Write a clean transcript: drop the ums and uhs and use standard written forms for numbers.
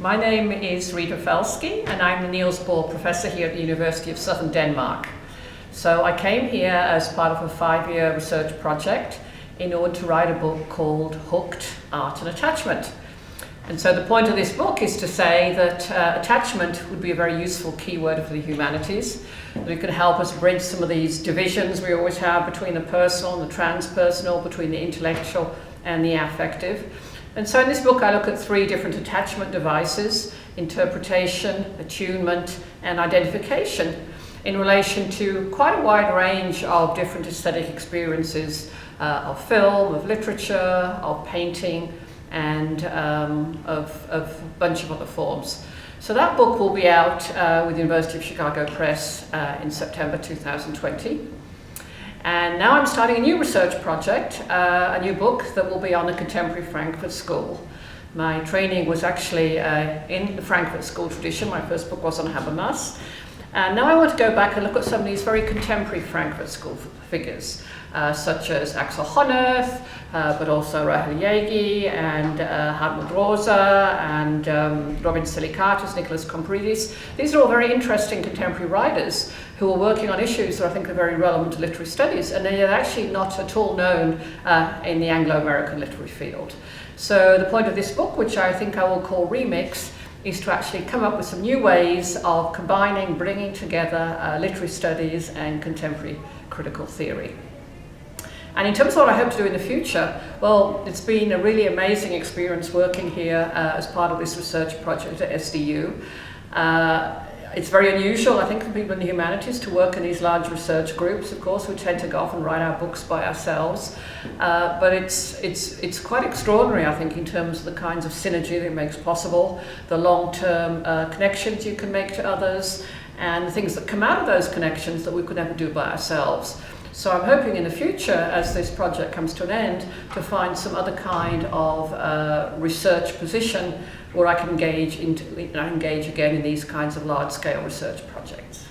My name is Rita Felski and I'm the Niels Bohr Professor here at the University of Southern Denmark. So I came here as part of a 5-year research project in order to write a book called Hooked: Art and Attachment. And so the point of this book is to say that attachment would be a very useful keyword for the humanities, that it could help us bridge some of these divisions we always have between the personal and the transpersonal, between the intellectual and the affective. And so in this book I look at 3 different attachment devices: interpretation, attunement and identification, in relation to quite a wide range of different aesthetic experiences of film, of literature, of painting, and of a bunch of other forms. So that book will be out with the University of Chicago Press in September 2020. And now I'm starting a new research project, a new book that will be on the contemporary Frankfurt School. My training was actually in the Frankfurt School tradition. My first book was on Habermas. And now I want to go back and look at some of these very contemporary Frankfurt School figures, such as Axel Honneth, but also Rahel Jaegi and Hartmut Rosa and Robin Selikatos, Nicholas Kompridis. These are all very interesting contemporary writers who are working on issues that I think are very relevant to literary studies, and they are actually not at all known in the Anglo-American literary field. So the point of this book, which I think I will call Remix, is to actually come up with some new ways of combining, bringing together literary studies and contemporary critical theory. And in terms of what I hope to do in the future, well, it's been a really amazing experience working here as part of this research project at SDU. It's very unusual, I think, for people in the humanities to work in these large research groups. Of course, we tend to go off and write our books by ourselves, but it's quite extraordinary, I think, in terms of the kinds of synergy that it makes possible, the long-term connections you can make to others, and the things that come out of those connections that we could never do by ourselves. So I'm hoping in the future, as this project comes to an end, to find some other kind of research position where I can engage again in these kinds of large-scale research projects.